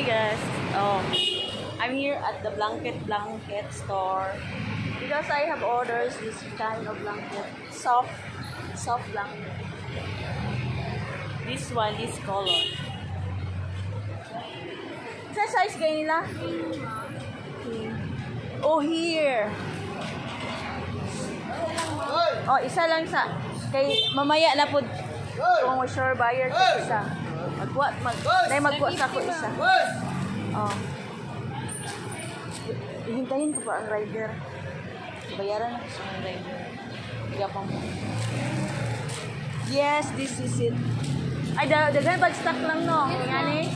guys. Oh, I'm here at the blanket store because I have orders this kind of blanket, soft blanket. This one, this color. Sa size kayo nila? Oh, here. Oh, isa lang sa kay mamaya na po kung sure buyer ko isa. Magkuha sa ko isa. Oh. Hihintayin ko pa ang rider. Bayaran na ko sa rider. Gapang. Yes, this is it. Ay, dagan bag stock lang no. Ngani?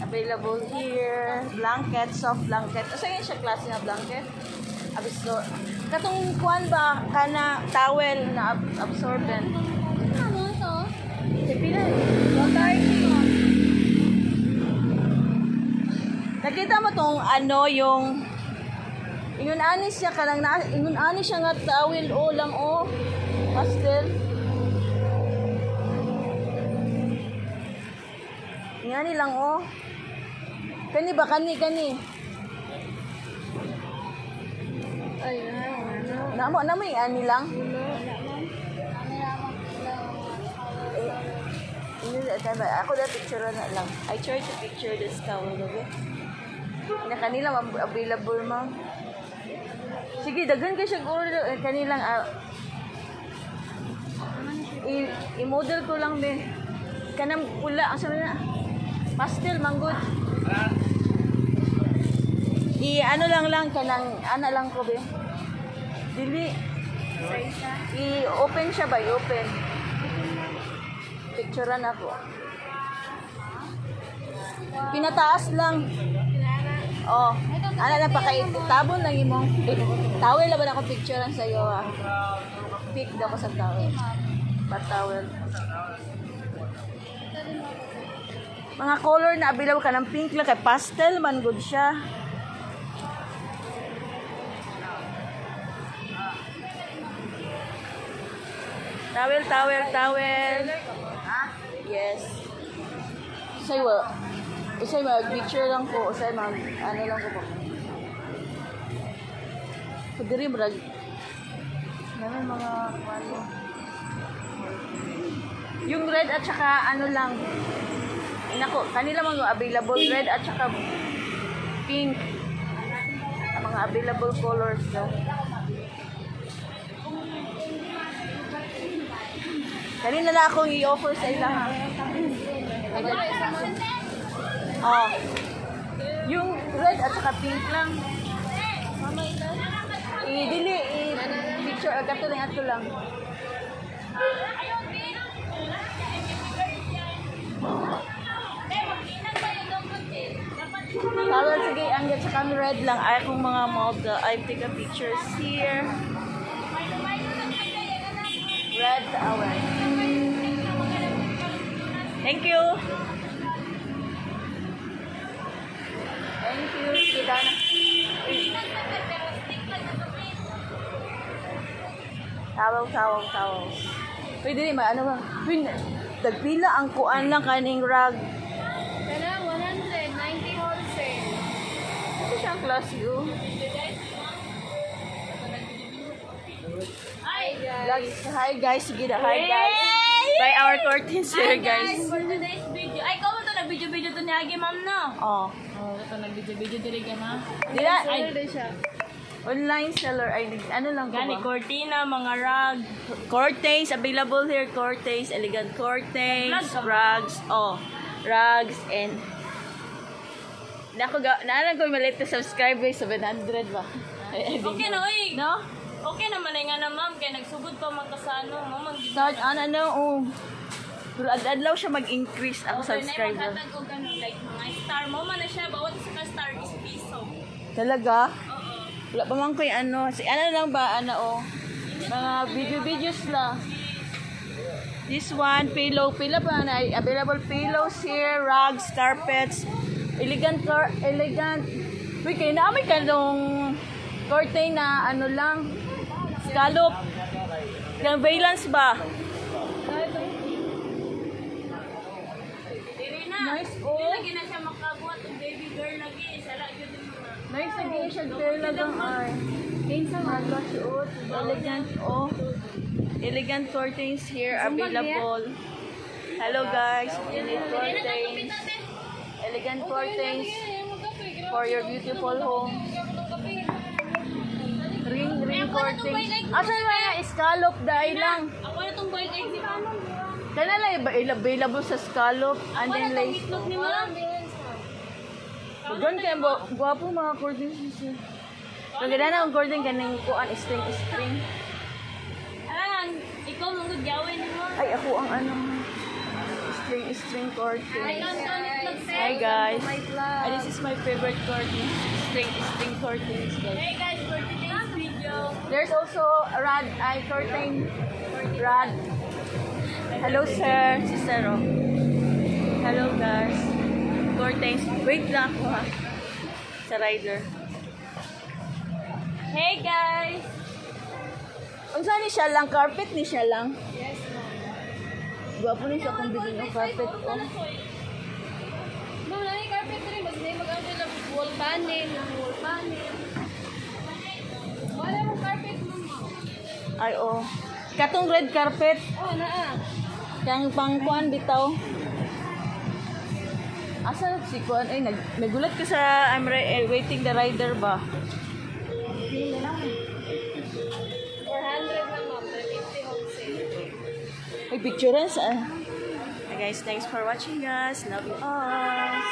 Available here. Blanket, soft blanket. Asa yun siya klase na blanket? Absorb. Katong kuan ba kana towel na absorbent. Ano to? Pila. Nakita mo tong ano yung ingon ani siya kanang ingon ani siya nga towel o lang o pastel. Ngani lang o. Kani ba kani? Ay, Namo yung ani lang. Ako na picture na lang. I try to picture this towel, okay? Na kanila available ma'am. Sige, daghan kayo siya order kanilang i-model ko lang be. Kanang pula, ang sabi na pastel manggod. Ano lang kanang ana lang ko be. Dili. I-open siya ba? I-open. Picturean ako. Pinataas lang. Oh. Ana na tabon lang imong. Towel na ba ako picturean sa iyo ah. Pick daw ko sa towel. Towel. Mga color na available ka ng pink lang kay pastel man good siya. Towel. Yes. Isay mag-picture lang ko. Isay ano lang ko po. Pagdiri brag. Naman mga kwalo. Yung red at saka ano lang. Inako, kanila mga available red at saka pink. Mga available colors daw. Kanina na akong i-offer sa ila ha. Oh. Yung red at saka pink lang. I-picture agad lang ato lang. Tawag sige, anggat sa kami red lang. Ay akong mga model. I take a pictures here. Red towel. Thank you. Kita na. Towel. Pwede rin, ano ba? Tagpila ang kuan lang kaning rag. Kaya 190 wholesale. Ito siyang class U. Hi guys, sige na. Hi guys. By our curtains here guys. For today's video. Ay, ikaw ito nag-video to niya, ma'am, no? Oh. Ito nag-video dili ka na. Dila, Ay, siya. online seller. Ay, ano lang ko Gani, ba? cortina, mga rug. Curtains, available here. Curtains, elegant curtains, rugs. Oh, rugs and naalang ko malit na subscribers 700 ba? Okay na, oy. No? Okay naman ay nga na, ma'am. Kaya nagsugod pa man kasano. Ma'am, Start, oh. Pero adlaw siya mag-increase ako subscriber. Magkatag ko ganun, like mga star mo man na siya. Bawat sa star is piso. Talaga? Oo. Wala pa man ko yung ano. Ano lang ba, mga videos lang. This one, pillow pa na. Available pillows here, rugs, carpets. Elegant. Uy, kayo na may kanong curtain na ano lang. Scallop. Yung valence ba? siya talagang ay. Magkasuot. Elegant, oh. Elegant curtains here available. Hello guys, you need curtains. Elegant curtains for your beautiful home. Ring curtains. Asan ba yung scallop dahil lang? Ako na itong boiled egg si Mama. Kaya lang available sa scallop and then lace. Itlog ni Mama. Doon kayo, guwapo mga curtains siya. Kaganda na ang curtain kanang kuan string. Ikaw mong gawin mo. Ay, ako ang string curtain. Hi guys. This is my favorite curtain. String curtains. Hey guys, for today's video. There's also a curtain rod. Hello sir, sister. Hello guys. Curtains. Wait lang ako ha. Sa rider. Hey guys. Unsa ni siya lang? Carpet ni siya lang? Yes, ma'am. Gwapo ni siya kung bilhin ng carpet ko. Ma'am, nani carpet rin. Mas may mag-angkol na wall panel. Wala mong carpet, ma'am. Ay, oh. Katong red carpet. Oh, naa. Kang pangkuan bitaw. Asa si kuan? Ay, nagulat ka sa waiting the rider ba? 400 na, ma'am. 350 wholesale. Ay, picturean sa... Hey guys, thanks for watching guys. Love you all.